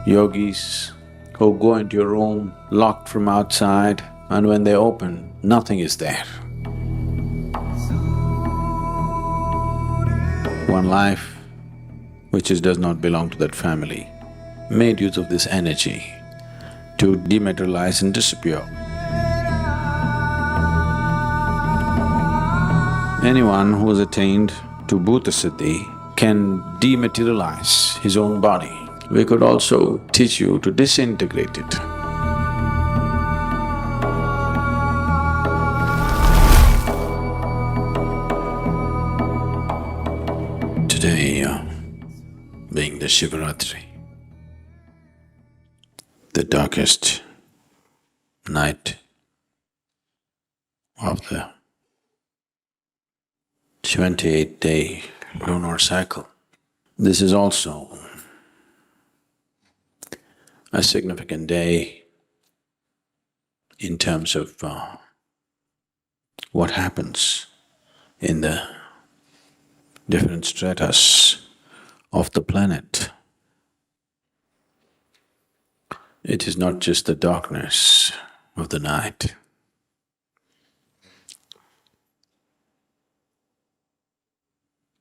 Yogis who go into your room locked from outside, and when they open, nothing is there. One life which does not belong to that family made use of this energy to dematerialize and disappear. Anyone who has attained to Bhuta Siddhi can dematerialize his own body. We could also teach you to disintegrate it. Today, being the Shivaratri, the darkest night of the 28-day lunar cycle, this is also a significant day in terms of what happens in the different stratas of the planet. It is not just the darkness of the night.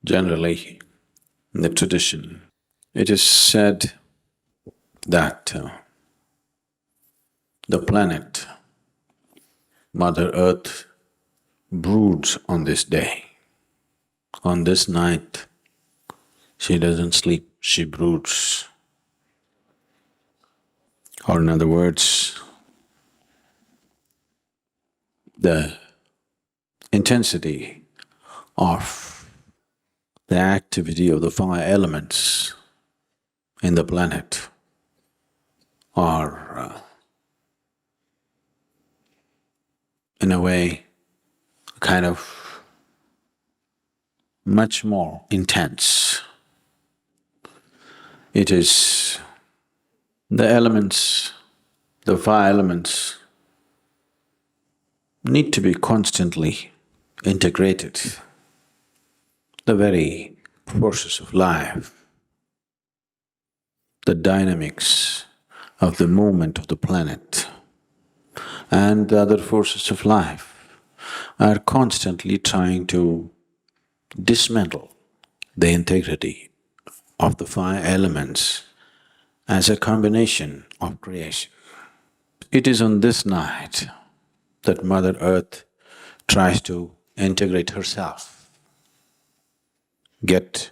Generally, in the tradition, it is said that the planet, Mother Earth, broods on this day. On this night, she doesn't sleep, she broods. Or in other words, the intensity of the activity of the five elements in the planet are, in a way, kind of much more intense. It is the elements, the five elements need to be constantly integrated. The very forces of life, the dynamics of the movement of the planet and the other forces of life are constantly trying to dismantle the integrity of the five elements as a combination of creation. It is on this night that Mother Earth tries to integrate herself, get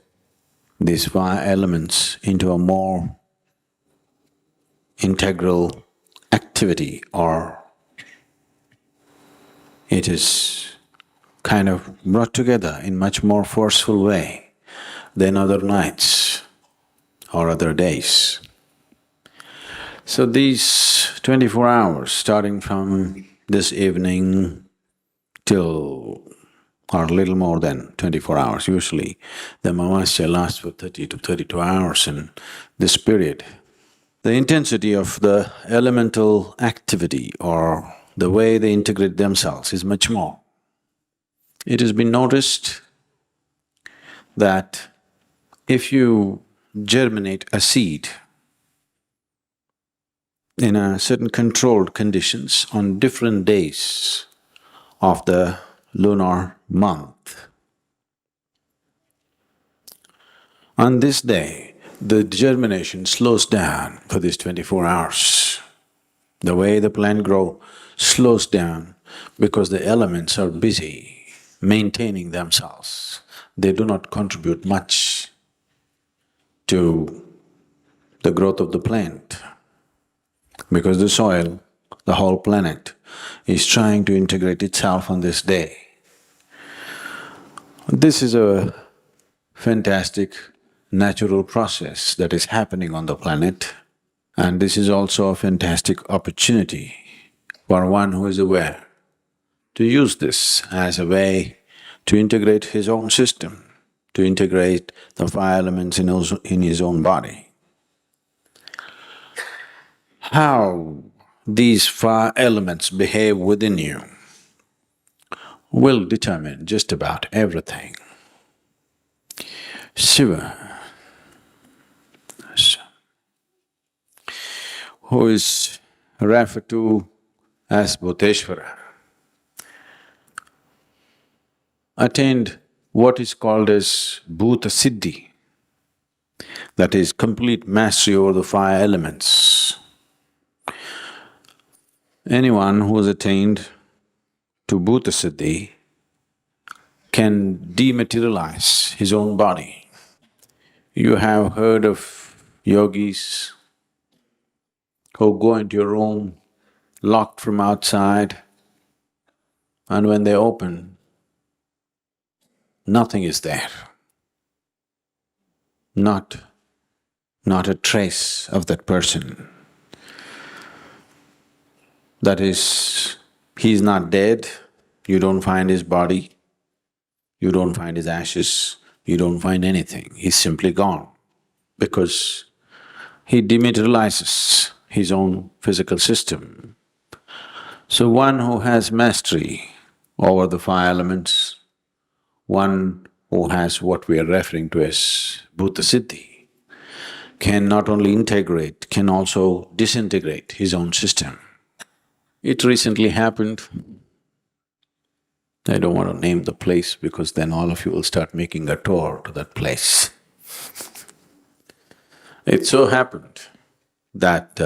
these five elements into a more integral activity, or it is kind of brought together in much more forceful way than other nights or other days. So these 24 hours, starting from this evening till or a little more than 24 hours, usually the Amavasya lasts for 30 to 32 hours in this period. The intensity of the elemental activity or the way they integrate themselves is much more. It has been noticed that if you germinate a seed in a certain controlled conditions on different days of the lunar month, on this day, the germination slows down for these 24 hours. The way the plant grows slows down because the elements are busy maintaining themselves. They do not contribute much to the growth of the plant because the soil, the whole planet, is trying to integrate itself on this day. This is a fantastic natural process that is happening on the planet, and this is also a fantastic opportunity for one who is aware to use this as a way to integrate his own system, to integrate the five elements in his own body. How these five elements behave within you will determine just about everything. Shiva who is referred to as Bhuteshwara, attained what is called as Bhuta Siddhi, that is complete mastery over the five elements. Anyone who has attained to Bhuta Siddhi can dematerialize his own body. You have heard of yogis who go into your room, locked from outside, and when they open, nothing is there. Not a trace of that person. That is, he's not dead, you don't find his body, you don't find his ashes, you don't find anything, he's simply gone because he dematerializes his own physical system. So one who has mastery over the five elements, one who has what we are referring to as Bhuta Siddhi, can not only integrate, can also disintegrate his own system. It recently happened. I don't want to name the place because then all of you will start making a tour to that place. It so happened that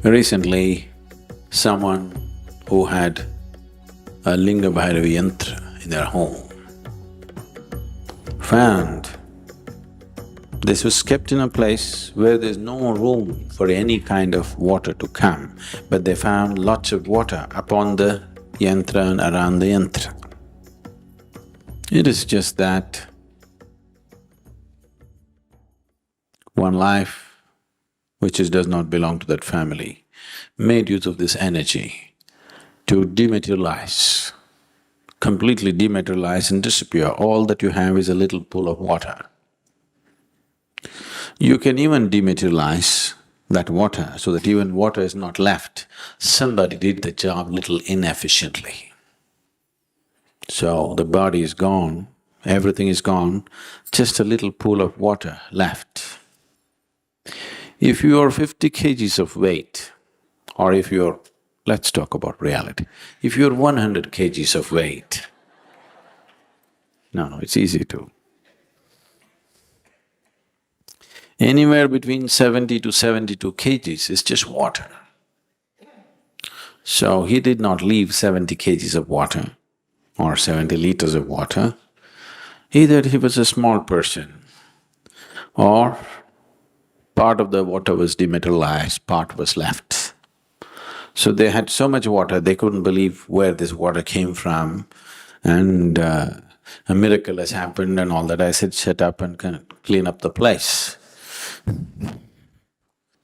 recently someone who had a Linga Bhairavi yantra in their home found this was kept in a place where there's no room for any kind of water to come, but they found lots of water upon the yantra and around the yantra. It is just that one life which does not belong to that family made use of this energy to dematerialize, completely dematerialize and disappear. All that you have is a little pool of water. You can even dematerialize that water so that even water is not left. Somebody did the job little inefficiently. So the body is gone, everything is gone, just a little pool of water left. If you are 50 kgs of weight, or if you're… let's talk about reality. If you're 100 kgs of weight, no, it's easy to… anywhere between 70 to 72 kgs is just water. So he did not leave 70 kgs of water or 70 liters of water. Either he was a small person or part of the water was dematerialized, part was left. So they had so much water, they couldn't believe where this water came from, and a miracle has happened and all that. I said, shut up and clean up the place.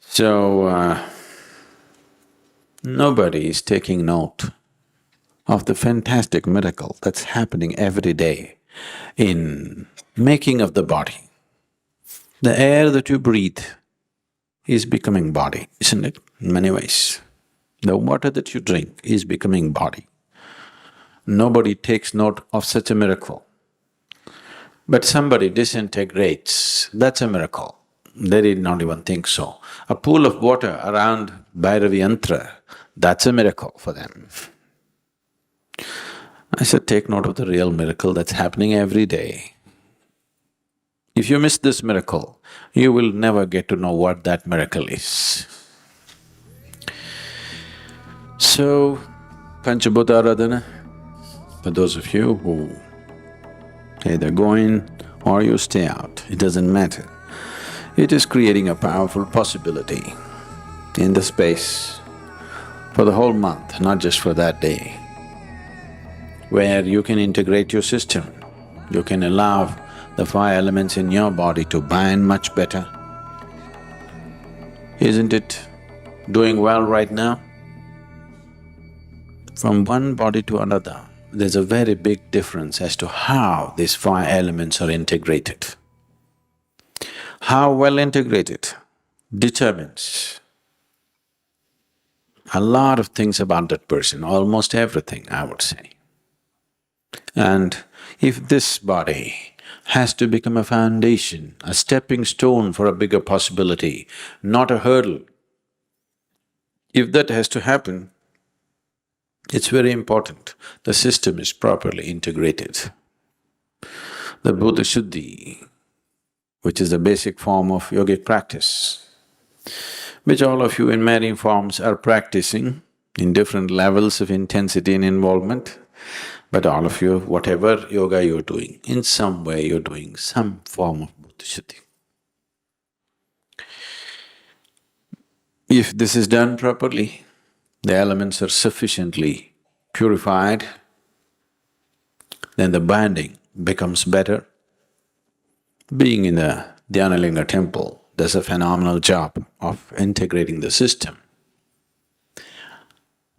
So, nobody is taking note of the fantastic miracle that's happening every day in making of the body. The air that you breathe is becoming body, isn't it? In many ways. The water that you drink is becoming body. Nobody takes note of such a miracle. But somebody disintegrates, that's a miracle. They did not even think so. A pool of water around Bhairavi yantra, that's a miracle for them. I said, take note of the real miracle that's happening every day. If you miss this miracle, you will never get to know what that miracle is. So, Panchabhuta Aradhana, for those of you who either go in or you stay out, it doesn't matter. It is creating a powerful possibility in the space for the whole month, not just for that day, where you can integrate your system, you can allow the five elements in your body to bind much better. Isn't it doing well right now? From one body to another, there's a very big difference as to how these five elements are integrated. How well integrated determines a lot of things about that person, almost everything, I would say. And if this body has to become a foundation, a stepping stone for a bigger possibility, not a hurdle. If that has to happen, it's very important the system is properly integrated. The Buddha Shuddhi, which is the basic form of yogic practice, which all of you in varying forms are practicing in different levels of intensity and involvement, but all of you, whatever yoga you're doing, in some way you're doing some form of Buddha Shuddhi. If this is done properly, the elements are sufficiently purified, then the binding becomes better. Being in the Dhyanalinga temple does a phenomenal job of integrating the system.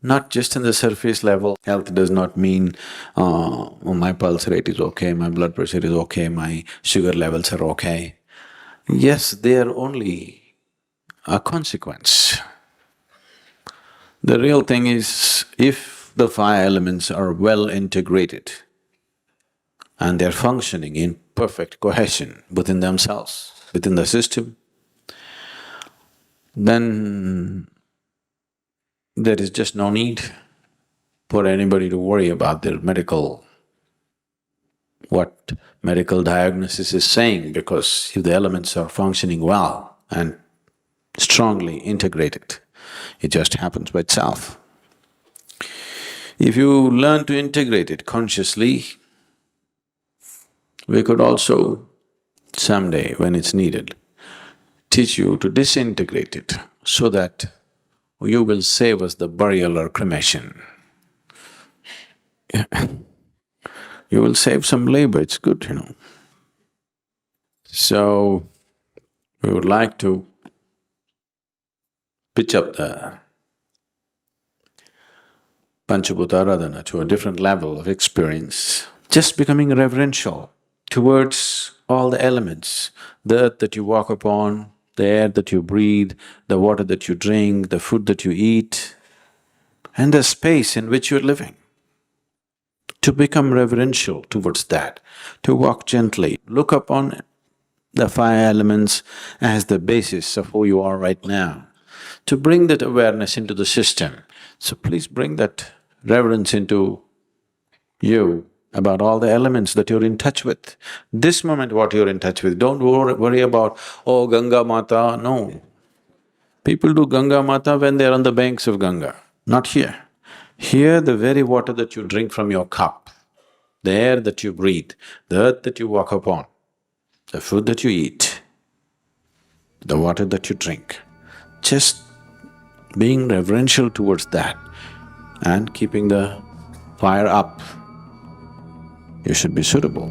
Not just in the surface level, health does not mean, oh, my pulse rate is okay, my blood pressure is okay, my sugar levels are okay. Yes, they are only a consequence. The real thing is, if the five elements are well integrated and they're functioning in perfect cohesion within themselves, within the system, then there is just no need for anybody to worry about their what medical diagnosis is saying, because if the elements are functioning well and strongly integrated, it just happens by itself. If you learn to integrate it consciously, we could also someday, when it's needed, teach you to disintegrate it so that you will save us the burial or cremation. You will save some labor, it's good, you know. So, we would like to pitch up the Panchabhuta Aradhana to a different level of experience, just becoming reverential towards all the elements, the earth that you walk upon, the air that you breathe, the water that you drink, the food that you eat, and the space in which you're living. To become reverential towards that, to walk gently, look upon the five elements as the basis of who you are right now, to bring that awareness into the system. So please bring that reverence into you about all the elements that you're in touch with. This moment what you're in touch with, don't worry about, oh, Ganga Mata, no. People do Ganga Mata when they're on the banks of Ganga, not here. Here, the very water that you drink from your cup, the air that you breathe, the earth that you walk upon, the food that you eat, the water that you drink, just being reverential towards that and keeping the fire up, you should be suitable.